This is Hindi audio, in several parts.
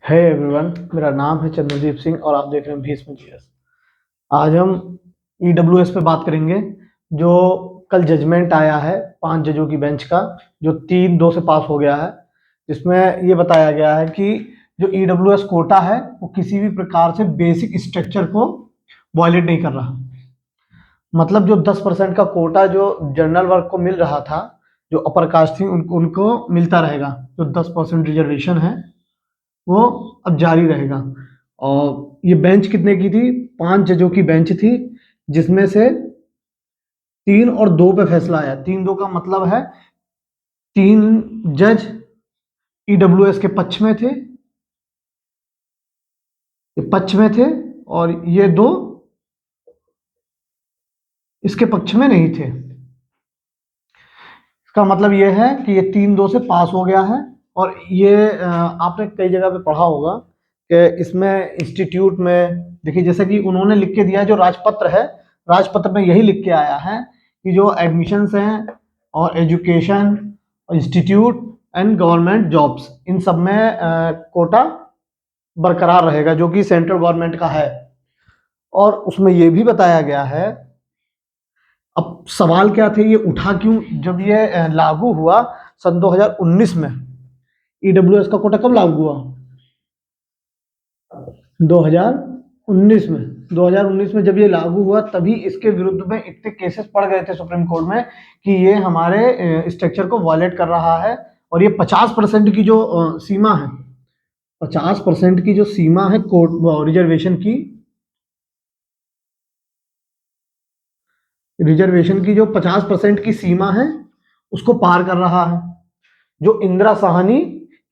है एवरीवन, मेरा नाम है चंद्रदीप सिंह और आप देख रहे हैं भीष्म जीएस। आज हम ईडब्ल्यूएस पे बात करेंगे। जो कल जजमेंट आया है 5 जजों की बेंच का, जो 3-2 से पास हो गया है, जिसमें ये बताया गया है कि जो ईडब्ल्यूएस कोटा है वो किसी भी प्रकार से बेसिक स्ट्रक्चर को वायलेट नहीं कर रहा। मतलब जो 10% का कोटा जो जनरल वर्ग को मिल रहा था, जो अपर कास्ट थी उनको मिलता रहेगा। जो 10% रिजर्वेशन है वो अब जारी रहेगा। और ये बेंच कितने की थी? 5 जजों की बेंच थी, जिसमें से 3 और 2 पे फैसला आया। 3-2 का मतलब है 3 जज ईडब्ल्यूएस के पक्ष में थे और ये 2 इसके पक्ष में नहीं थे। इसका मतलब ये है कि ये 3-2 से पास हो गया है। और ये आपने कई जगह पे पढ़ा होगा कि इसमें इंस्टीट्यूट में देखिए, जैसे कि उन्होंने लिख के दिया, जो राजपत्र है, राजपत्र में यही लिख के आया है कि जो एडमिशन्स हैं और education, institute and government jobs, इन सब में कोटा बरकरार रहेगा, जो कि सेंट्रल गवर्नमेंट का है। और उसमें ये भी बताया गया है। अब सवाल क्या थे, ये उठा क्यों? जब ये लागू हुआ सन 2019 में, ईडब्ल्यूएस का कोटा कब लागू हुआ? 2019 में। 2019 में जब ये लागू हुआ, तभी इसके विरुद्ध में इतने केसेस पड़ गए थे सुप्रीम कोर्ट में कि ये हमारे स्ट्रक्चर को वायलेट कर रहा है। और ये 50% की जो सीमा है, 50% की जो सीमा है कोर्ट रिजर्वेशन की जो 50% की सीमा है, उसको पार कर रहा है। जो इंदिरा साहनी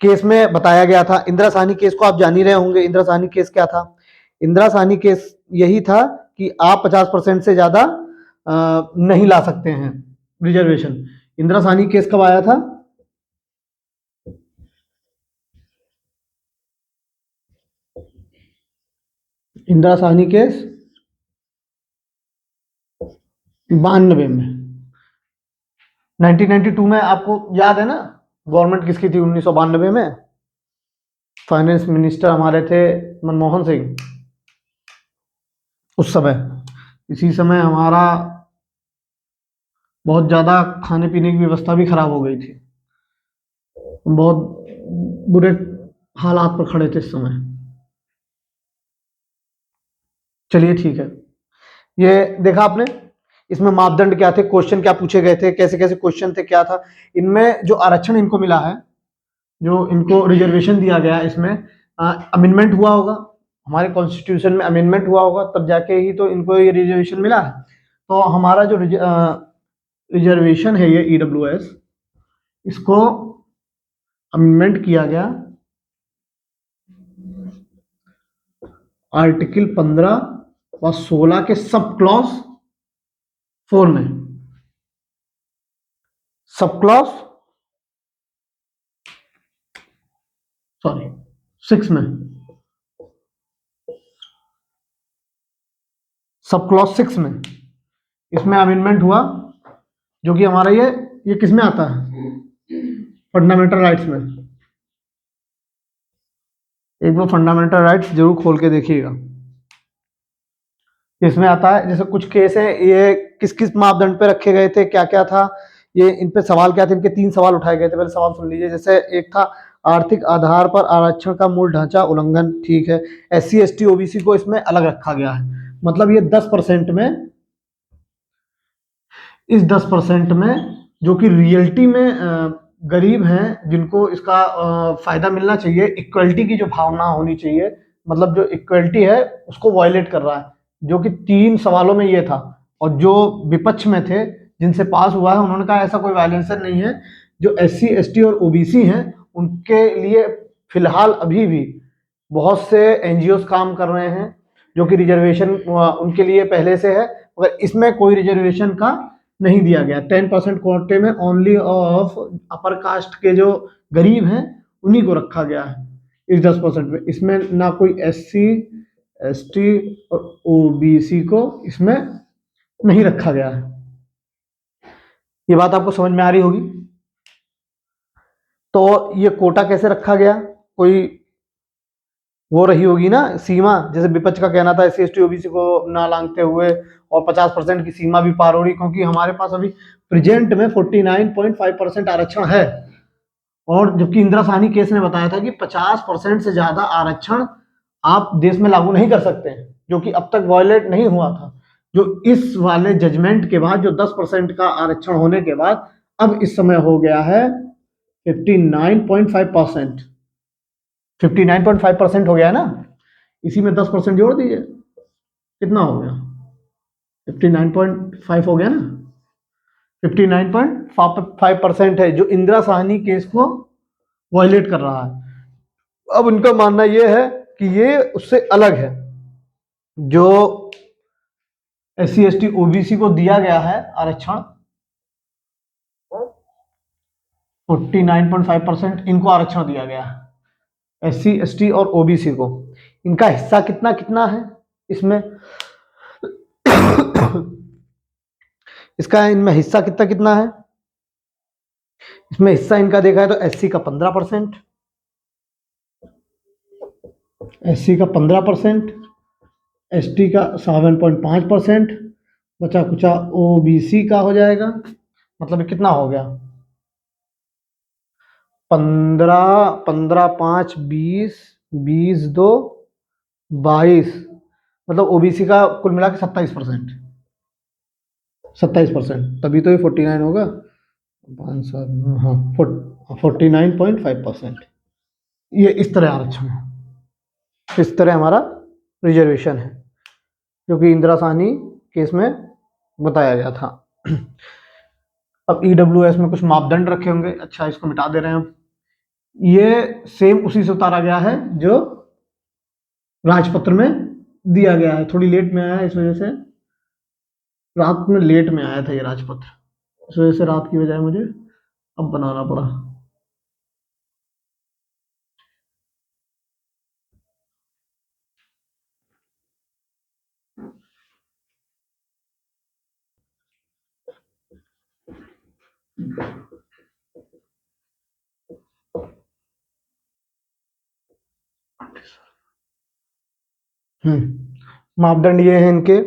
केस में बताया गया था, इंदिरा साहनी केस को आप जान ही रहे होंगे। इंदिरा साहनी केस क्या था? इंदिरा साहनी केस यही था कि आप 50% से ज्यादा नहीं ला सकते हैं रिजर्वेशन। इंदिरा साहनी केस कब आया था? इंदिरा साहनी केस 92 में, 1992 में। आपको याद है ना, गवर्नमेंट किसकी थी 1992 में? फाइनेंस मिनिस्टर हमारे थे मनमोहन सिंह उस समय। इसी समय हमारा बहुत ज़्यादा खाने पीने की व्यवस्था भी खराब हो गई थी। हम बहुत बुरे हालात पर खड़े थे इस समय। चलिए ठीक है। ये देखा आपने, इसमें मापदंड क्या थे, क्वेश्चन क्या पूछे गए थे, कैसे कैसे क्वेश्चन थे, क्या था इनमें। जो आरक्षण इनको मिला है, जो इनको रिजर्वेशन दिया गया, इसमें अमेंडमेंट हुआ होगा। हमारे कॉन्स्टिट्यूशन में अमेंडमेंट हुआ होगा, तब जाके ही तो इनको ये रिजर्वेशन मिला है। तो हमारा जो रिजर्वेशन है, ये ईडब्ल्यूएस, इसको अमेंडमेंट किया गया आर्टिकल 15 व 16 के सब क्लॉज 4 में। सब क्लॉज सॉरी 6 में, सब क्लॉज 6 में इसमें अमेंडमेंट हुआ। जो कि हमारा ये किस में आता है? फंडामेंटल राइट्स में। एक बार फंडामेंटल राइट्स जरूर खोल के देखिएगा। इसमें आता है, जैसे कुछ केस है, ये किस किस मापदंड पे रखे गए थे, क्या क्या था, ये इन पे सवाल क्या थे। इनके 3 सवाल उठाए गए थे। पहले सवाल सुन लीजिए। जैसे एक था, आर्थिक आधार पर आरक्षण का मूल ढांचा उल्लंघन, ठीक है। SC ST OBC को इसमें अलग रखा गया है। मतलब ये 10% में, इस 10% में जो कि रियलिटी में गरीब हैं, जिनको इसका फायदा मिलना चाहिए, इक्वलिटी की जो भावना होनी चाहिए, मतलब जो इक्वलिटी है उसको वायलेट कर रहा है। जो कि 3 सवालों में ये था। और जो विपक्ष में थे, जिनसे पास हुआ है, उन्होंने कहा ऐसा कोई वायलेशन नहीं है। जो SC ST और OBC हैं, उनके लिए फिलहाल अभी भी बहुत से NGOs काम कर रहे हैं, जो कि रिजर्वेशन उनके लिए पहले से है, मगर इसमें कोई रिजर्वेशन का नहीं दिया गया। 10% कोटे में ओनली ऑफ अपर कास्ट के जो गरीब हैं, उन्हीं को रखा गया है इस 10% में। इसमें ना कोई SC ST और OBC को इसमें नहीं रखा गया है। ये बात आपको समझ में आ रही होगी। तो ये कोटा कैसे रखा गया? कोई वो रही होगी ना सीमा, जैसे विपक्ष का कहना था एससी एसटी ओबीसी को ना लांघते हुए, और 50% की सीमा भी पार हो रही, क्योंकि हमारे पास अभी प्रेजेंट में 49.5% आरक्षण है। और जबकि इंदिरा साहनी केस ने बताया था कि 50% से ज्यादा आरक्षण आप देश में लागू नहीं कर सकते हैं, जो कि अब तक वायलेट नहीं हुआ था। जो इस वाले जजमेंट के बाद, जो 10% का आरक्षण होने के बाद अब इस समय हो गया है 59.5%। 59.5% हो गया है ना, इसी में 10% जोड़ दीजिए, कितना हो गया? 59.5 हो गया ना। 59.5% है जो इंदिरा साहनी केस को वायलेट कर रहा है। अब उनका मानना यह है कि ये उससे अलग है। जो एससी एसटी ओबीसी को दिया गया है आरक्षण 49.5%, इनको आरक्षण दिया गया है, एससी एसटी और ओबीसी को। इनका हिस्सा कितना कितना है इसमें? इसका इनमें हिस्सा कितना कितना है? इसमें हिस्सा इनका देखा है तो एससी का 15%, एससी का 15%, एसटी का 7.5%, बचा कुचा ओबीसी का हो जाएगा। मतलब कितना हो गया? 15, 15, 5, 20, 20, 2, 22, मतलब ओबीसी का कुल मिला के 27%। 27%, तभी तो ये 49 होगा। 5, 7, हाँ, 49.5%। ये इस तरह आरक्षण है, इस तरह हमारा रिजर्वेशन है, जो कि इंदिरा साहनी केस में बताया गया था। अब ईडब्ल्यूएस में कुछ मापदंड रखे होंगे, अच्छा इसको मिटा दे रहे हैं हम। ये सेम उसी से उतारा गया है जो राजपत्र में दिया गया है। थोड़ी लेट में आया है, इस वजह से रात में लेट में आया था ये राजपत्र, इस वजह से रात की बजाय मुझे अब बनाना पड़ा। मापदंड ये है इनके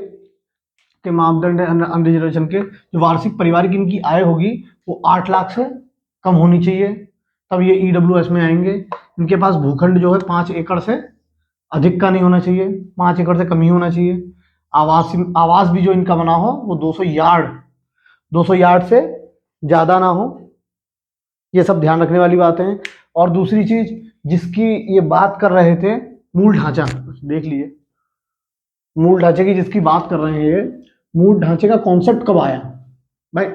के मापदंड अनरिजर्वेशन के, जो वार्षिक पारिवारिक इनकी आय होगी वो 8 लाख से कम होनी चाहिए, तब ये ईडब्ल्यूएस में आएंगे। इनके पास भूखंड जो है 5 एकड़ से अधिक का नहीं होना चाहिए, 5 एकड़ से कम ही होना चाहिए। आवास भी जो इनका बना हो वो 200 यार्ड से ज्यादा ना हो। ये सब ध्यान रखने वाली बातें हैं। और दूसरी चीज जिसकी ये बात कर रहे थे, मूल ढांचा देख लीजिए। मूल ढांचे की जिसकी बात कर रहे हैं ये, मूल ढांचे का कॉन्सेप्ट कब आया भाई?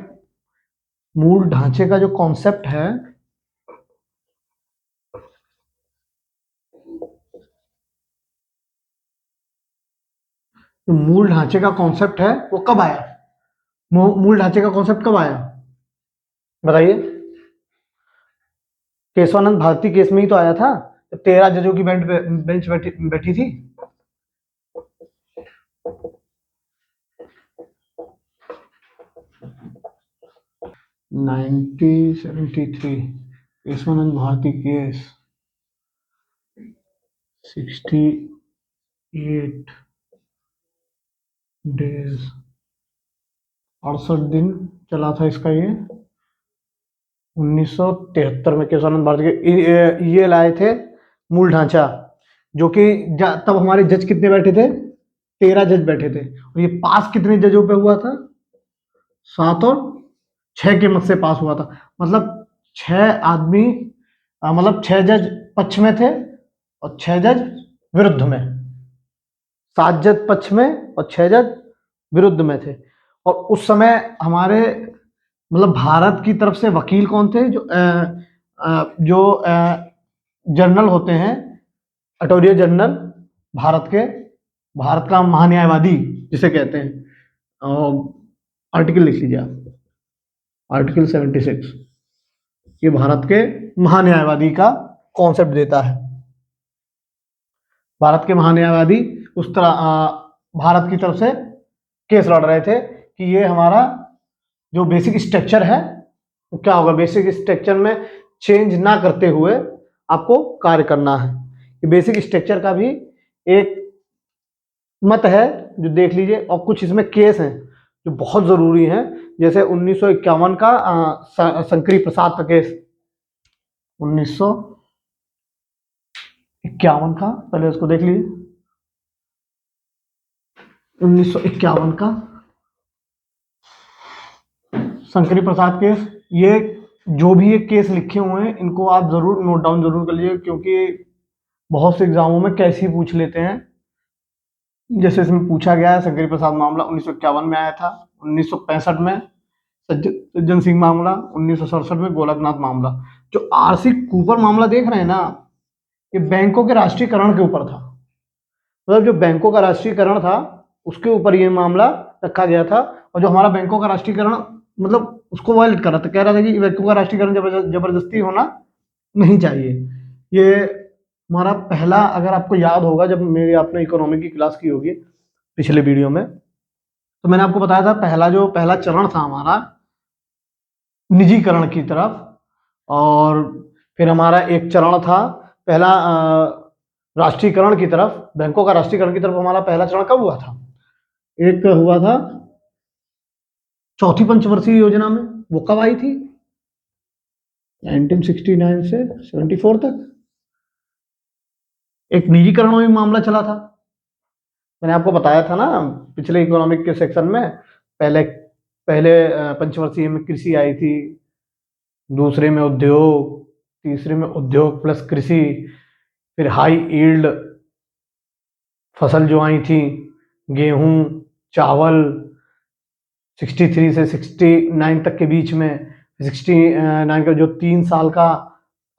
मूल ढांचे का जो कॉन्सेप्ट है, जो मूल ढांचे का कॉन्सेप्ट है वो कब आया? मूल ढांचे का कॉन्सेप्ट कब आया बताइए? केशवानंद भारती केस में ही तो आया था, जब 13 जजों की बेंच बैठी थी। Nineteen 73 Keshavananda Bharati case, 68 days, 68 दिन चला था इसका ये। 1973 में केशवानंद भारती के ये लाए थे मूल ढांचा, जो कि तब हमारे जज कितने बैठे थे? 13 जज बैठे थे। और ये पास कितने जजों पे हुआ था? 7 और 6 के मत से पास हुआ था। मतलब 6 आदमी, मतलब 6 जज पक्ष में थे और 6 जज विरुद्ध में। 7 जज पक्ष में और 6 जज विरुद्ध में थे। और उस समय हमारे मतलब भारत की तरफ से वकील कौन थे? जो जनरल होते हैं, अटॉर्नी जनरल भारत के, भारत का महान्यायवादी जिसे कहते हैं। आर्टिकल लिख लीजिए आप, आर्टिकल 76, ये भारत के महान्यायवादी का कॉन्सेप्ट देता है। भारत के महान्यायवादी उस तरह भारत की तरफ से केस लड़ रहे थे कि ये हमारा जो बेसिक स्ट्रक्चर है तो क्या होगा, बेसिक स्ट्रक्चर में चेंज ना करते हुए आपको कार्य करना है। ये बेसिक स्ट्रक्चर का भी एक मत है जो देख लीजिए। और कुछ इसमें केस हैं जो बहुत जरूरी हैं, जैसे 1951 का शंकरी प्रसाद का केस। 1951 का, पहले उसको देख लीजिए। 1951 का शंकरी प्रसाद केस। ये जो भी ये केस लिखे हुए हैं इनको आप जरूर नोट डाउन जरूर कर लीजिए, क्योंकि बहुत से एग्जामों में कैसे ही पूछ लेते हैं। जैसे इसमें पूछा गया है, शंकरी प्रसाद मामला 1951 में आया था, 1965 में सज्जन सिंह मामला, 1967 में गोलकनाथ मामला। जो आरसी कूपर मामला देख रहे हैं ना, ये बैंकों के राष्ट्रीयकरण के ऊपर था। मतलब जो बैंकों का राष्ट्रीयकरण था उसके ऊपर ये मामला रखा गया था। और जो हमारा बैंकों का राष्ट्रीयकरण मतलब उसको वायलेट कर रहा था, कह रहा था कि बैंकों का राष्ट्रीयकरण जबरदस्ती होना नहीं चाहिए। ये हमारा पहला, अगर आपको याद होगा जब मेरी आपने इकोनॉमी की क्लास की होगी पिछले वीडियो में, तो मैंने आपको बताया था पहला चरण था हमारा निजीकरण की तरफ, और फिर हमारा एक चरण था पहला राष्ट्रीयकरण की तरफ। बैंकों का राष्ट्रीयकरण की तरफ हमारा पहला चरण कब हुआ था? एक हुआ था चौथी पंचवर्षीय योजना में। वो कब आई थी? 1969 से 74 तक एक निजीकरण में मामला चला था। मैंने आपको बताया था ना पिछले इकोनॉमिक के सेक्शन में, पहले पहले पंचवर्षीय में कृषि आई थी, दूसरे में उद्योग, तीसरे में उद्योग प्लस कृषि, फिर हाई यील्ड फसल जो आई थी, गेहूं, चावल, 63 से 69 तक के बीच में, 69 का जो 3 साल का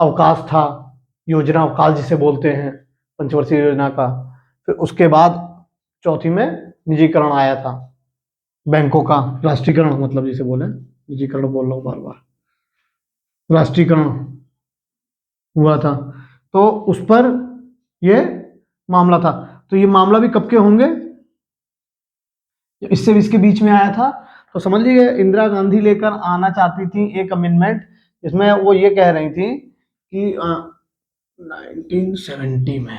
अवकाश था, योजना अवकाश जिसे बोलते हैं पंचवर्षीय योजना का। फिर उसके बाद चौथी में निजीकरण आया था बैंकों का राष्ट्रीयकरण, मतलब जिसे बोले निजीकरण बोल रहा हूँ बार बार, राष्ट्रीयकरण हुआ था। तो उस पर ये मामला था। तो ये मामला भी कब के होंगे? इससे इसके बीच में आया था। तो समझ लीजिए इंदिरा गांधी लेकर आना चाहती थी एक अमेंडमेंट, जिसमें वो ये कह रही थी कि 1970 में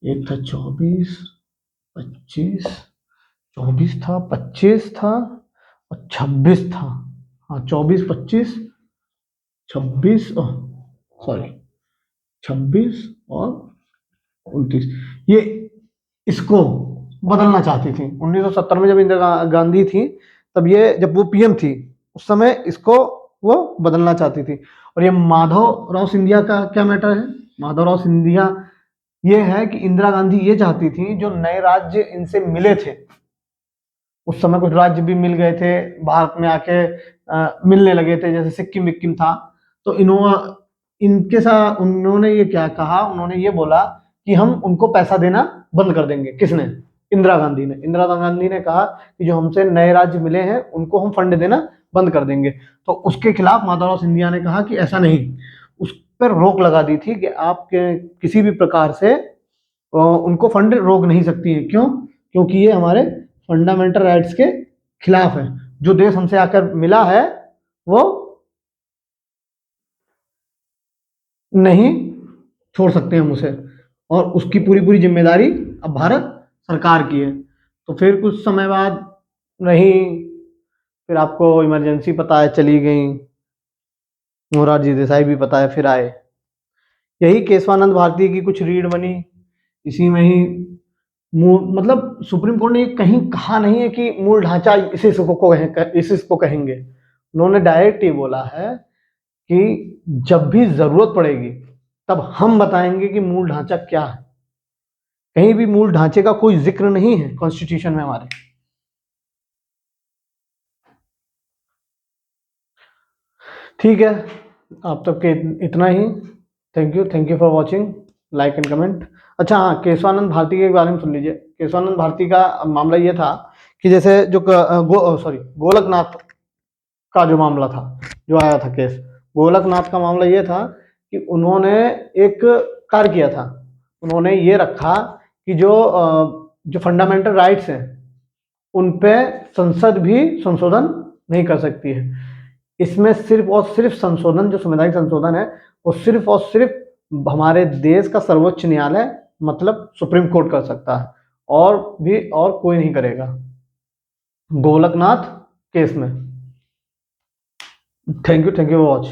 एक था 24, 25, 24 था, 25 था और 26 था। हाँ 24, 25, 26, सॉरी 26 और 29, ये इसको बदलना चाहती थी। 1970 में जब इंदिरा गांधी थी, तब ये जब वो पीएम थी उस समय इसको वो बदलना चाहती थी। और ये माधवराव सिंधिया का क्या मैटर है? माधवराव सिंधिया ये है कि इंदिरा गांधी ये चाहती थी जो नए राज्य इनसे मिले थे, उस समय कुछ राज्य भी मिल गए थे भारत में आके मिलने लगे थे, जैसे सिक्किम विक्किम था। तो इनके साथ उन्होंने ये क्या कहा, उन्होंने ये बोला कि हम उनको पैसा देना बंद कर देंगे। किसने? इंदिरा गांधी ने। इंदिरा गांधी ने कहा कि जो हमसे नए राज्य मिले हैं उनको हम फंड देना बंद कर देंगे। तो उसके खिलाफ माधवराव सिंधिया ने कहा कि ऐसा नहीं, उस पर रोक लगा दी थी कि आप किसी भी प्रकार से उनको फंड रोक नहीं सकती है। क्यों? क्योंकि ये हमारे फंडामेंटल राइट्स के खिलाफ है। जो देश हमसे आकर मिला है वो नहीं छोड़ सकते हम उसे, और उसकी पूरी पूरी जिम्मेदारी अब भारत सरकार की है। तो फिर कुछ समय बाद नहीं, फिर आपको इमरजेंसी पता है चली गई, मोरारजी देसाई भी पता है फिर आए। यही केशवानंद भारती की कुछ रीड बनी, इसी में ही मतलब सुप्रीम कोर्ट ने कहीं कहा नहीं है कि मूल ढांचा इसको कहेंगे। उन्होंने डायरेक्ट ये बोला है कि जब भी जरूरत पड़ेगी तब हम बताएंगे कि मूल ढांचा क्या है। कहीं भी मूल ढांचे का कोई जिक्र नहीं है कॉन्स्टिट्यूशन में हमारे। ठीक है, आप तक के इतना ही। Thank you for watching, like and comment. अच्छा हाँ, केशवानंद भारती के बारे में सुन लीजिए। केशवानंद भारती का मामला ये था कि जैसे जो गोलकनाथ का जो मामला था, जो आया था केस, गोलकनाथ का मामला ये था कि उन्होंने एक कार्य किया था। उन्होंने ये रखा कि जो फंडामेंटल राइट्स हैं उन पे संसद भी संशोधन नहीं कर सकती है। इसमें सिर्फ और सिर्फ संशोधन, जो संवैधानिक संशोधन है, वो सिर्फ और सिर्फ हमारे देश का सर्वोच्च न्यायालय मतलब सुप्रीम कोर्ट कर सकता है, और कोई नहीं करेगा गोलकनाथ केस में। Thank you watch.